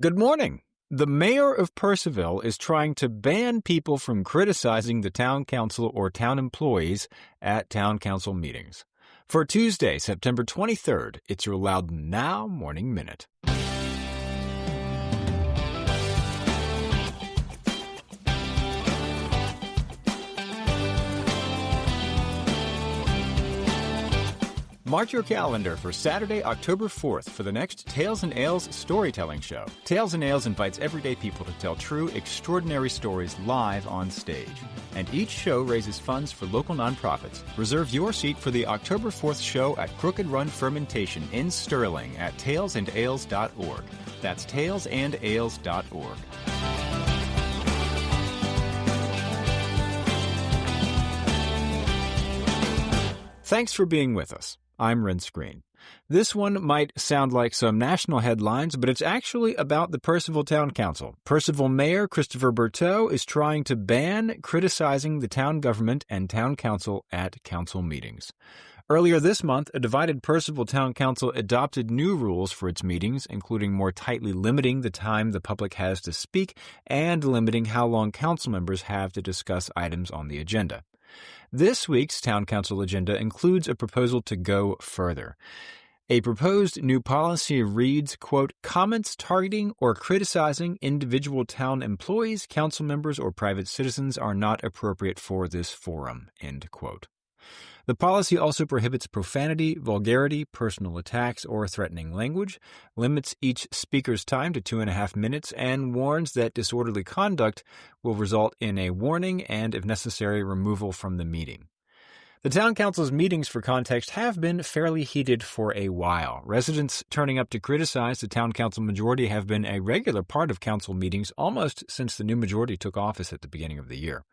Good morning. The mayor of Purcellville is trying to ban people from criticizing the town council or town employees at town council meetings. For Tuesday, September 23rd, it's your Loud Now Morning Minute. Mark your calendar for Saturday, October 4th for the next Tales and Ales storytelling show. Tales and Ales invites everyday people to tell true, extraordinary stories live on stage. And each show raises funds for local nonprofits. Reserve your seat for the October 4th show at Crooked Run Fermentation in Sterling at talesandales.org. That's talesandales.org. Thanks for being with us. I'm Ren Screen. This one might sound like some national headlines, but it's actually about the Purcellville Town Council. Purcellville Mayor Christopher Bertaut is trying to ban criticizing the town government and town council at council meetings. Earlier this month, a divided Purcellville Town Council adopted new rules for its meetings, including more tightly limiting the time the public has to speak and limiting how long council members have to discuss items on the agenda. This week's Town Council agenda includes a proposal to go further. A proposed new policy reads, quote, comments targeting or criticizing individual town employees, council members, or private citizens are not appropriate for this forum, end quote. The policy also prohibits profanity, vulgarity, personal attacks, or threatening language, limits each speaker's time to 2.5 minutes, and warns that disorderly conduct will result in a warning and, if necessary, removal from the meeting. The Town Council's meetings, for context, have been fairly heated for a while. Residents turning up to criticize the Town Council majority have been a regular part of council meetings almost since the new majority took office at the beginning of the year.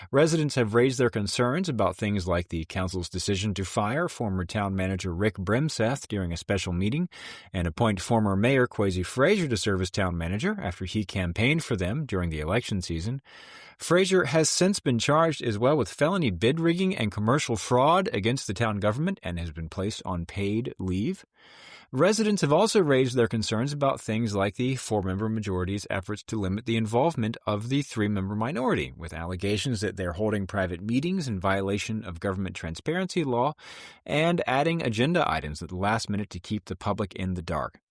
Residents have raised their concerns about things like the council's decision to fire former town manager Rick Brimseth during a special meeting and appoint former Mayor Kwesi Frazier to serve as town manager after he campaigned for them during the election season. Frazier has since been charged as well with felony bid rigging and commercial fraud against the town government and has been placed on paid leave. Residents have also raised their concerns about things like the 4-member majority's efforts to limit the involvement of the 3-member minority, with allegations that they're holding private meetings in violation of government transparency law and adding agenda items at the last minute to keep the public in the dark.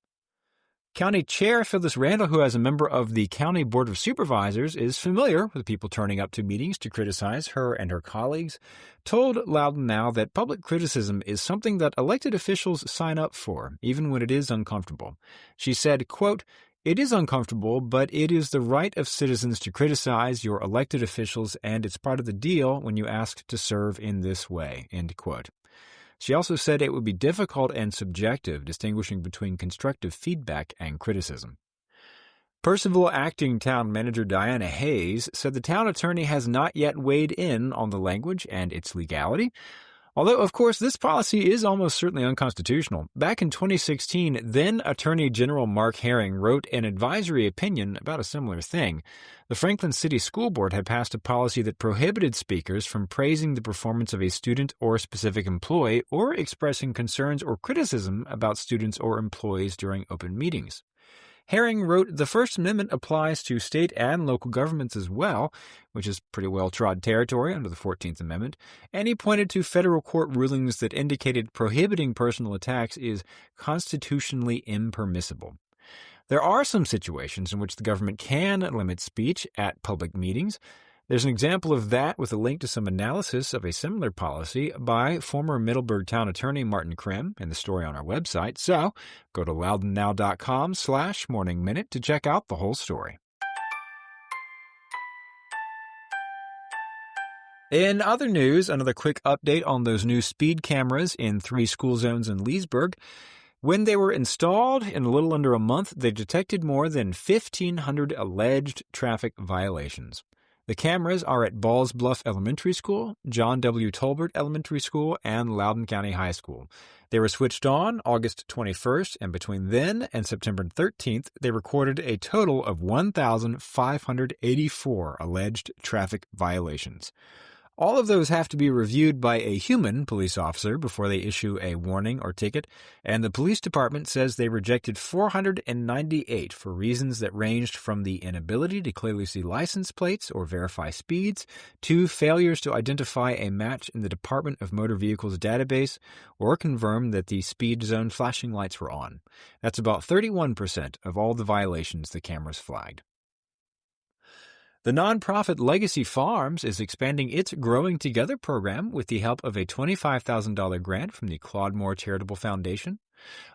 County Chair Phyllis Randall, who as a member of the County Board of Supervisors is familiar with people turning up to meetings to criticize her and her colleagues, told Loud and Now that public criticism is something that elected officials sign up for, even when it is uncomfortable. She said, quote, it is uncomfortable, but it is the right of citizens to criticize your elected officials, and it's part of the deal when you ask to serve in this way, end quote. She also said it would be difficult and subjective distinguishing between constructive feedback and criticism. Purcellville Acting Town Manager Diana Hayes said the town attorney has not yet weighed in on the language and its legality. Although, of course, this policy is almost certainly unconstitutional. Back in 2016, then Attorney General Mark Herring wrote an advisory opinion about a similar thing. The Franklin City School Board had passed a policy that prohibited speakers from praising the performance of a student or specific employee or expressing concerns or criticism about students or employees during open meetings. Herring wrote, the First Amendment applies to state and local governments as well, which is pretty well-trod territory under the 14th Amendment, and he pointed to federal court rulings that indicated prohibiting personal attacks is constitutionally impermissible. There are some situations in which the government can limit speech at public meetings. There's an example of that with a link to some analysis of a similar policy by former Middleburg Town Attorney Martin Krim in the story on our website. So go to loudandnow.com/Morning Minute to check out the whole story. In other news, another quick update on those new speed cameras in 3 school zones in Leesburg. When they were installed in a little under a month, they detected more than 1,500 alleged traffic violations. The cameras are at Balls Bluff Elementary School, John W. Tolbert Elementary School, and Loudoun County High School. They were switched on August 21st, and between then and September 13th, they recorded a total of 1,584 alleged traffic violations. All of those have to be reviewed by a human police officer before they issue a warning or ticket, and the police department says they rejected 498 for reasons that ranged from the inability to clearly see license plates or verify speeds to failures to identify a match in the Department of Motor Vehicles database or confirm that the speed zone flashing lights were on. That's about 31% of all the violations the cameras flagged. The nonprofit Legacy Farms is expanding its Growing Together program with the help of a $25,000 grant from the Claude Moore Charitable Foundation.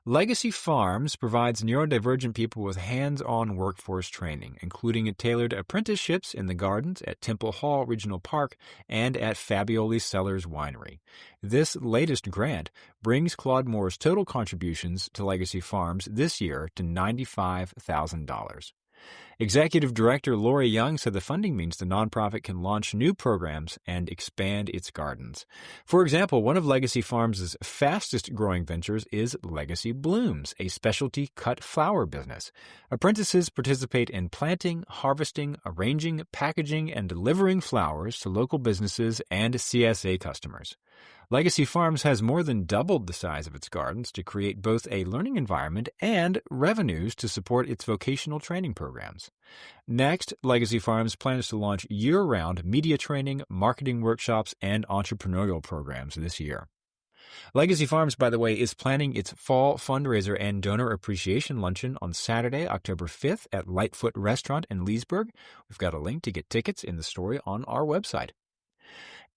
Legacy Farms provides neurodivergent people with hands-on workforce training, including tailored apprenticeships in the gardens at Temple Hall Regional Park and at Fabioli Cellars Winery. This latest grant brings Claude Moore's total contributions to Legacy Farms this year to $95,000. Executive Director Lori Young said the funding means the nonprofit can launch new programs and expand its gardens. For example, one of Legacy Farms' fastest-growing ventures is Legacy Blooms, a specialty cut flower business. Apprentices participate in planting, harvesting, arranging, packaging, and delivering flowers to local businesses and CSA customers. Legacy Farms has more than doubled the size of its gardens to create both a learning environment and revenues to support its vocational training programs. Next, Legacy Farms plans to launch year-round media training, marketing workshops, and entrepreneurial programs this year. Legacy Farms, by the way, is planning its fall fundraiser and donor appreciation luncheon on Saturday, October 5th at Lightfoot Restaurant in Leesburg. We've got a link to get tickets in the story on our website.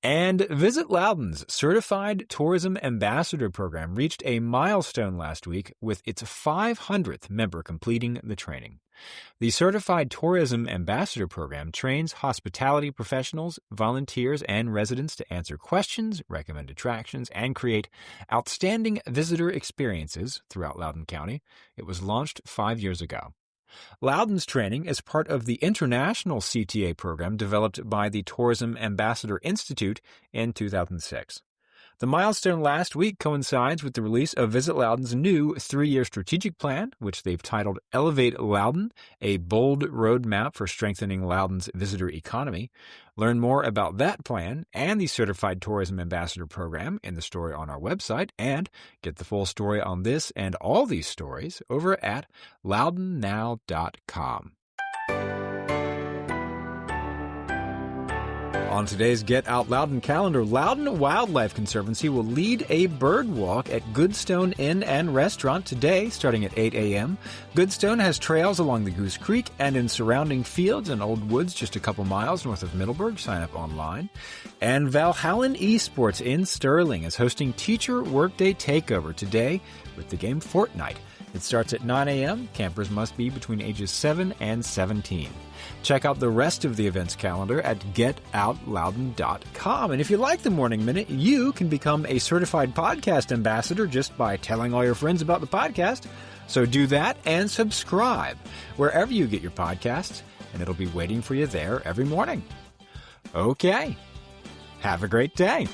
And Visit Loudoun's Certified Tourism Ambassador program reached a milestone last week with its 500th member completing the training. The Certified Tourism Ambassador program trains hospitality professionals, volunteers, and residents to answer questions, recommend attractions, and create outstanding visitor experiences throughout Loudoun County. It was launched 5 years ago. Loudoun's training is part of the international CTA program developed by the Tourism Ambassador Institute in 2006. The milestone last week coincides with the release of Visit Loudoun's new 3-year strategic plan, which they've titled Elevate Loudoun, a bold roadmap for strengthening Loudoun's visitor economy. Learn more about that plan and the Certified Tourism Ambassador program in the story on our website, and get the full story on this and all these stories over at loudounnow.com. On today's Get Out Loudoun calendar, Loudoun Wildlife Conservancy will lead a bird walk at Goodstone Inn and Restaurant today, starting at 8 a.m. Goodstone has trails along the Goose Creek and in surrounding fields and old woods just a couple miles north of Middleburg. Sign up online. And Valhallan Esports in Sterling is hosting Teacher Workday Takeover today with the game Fortnite. It starts at 9 a.m. Campers must be between ages 7 and 17. Check out the rest of the events calendar at getoutloudoun.com. And if you like the Morning Minute, you can become a certified podcast ambassador just by telling all your friends about the podcast. So do that and subscribe wherever you get your podcasts, and it'll be waiting for you there every morning. Okay. Have a great day.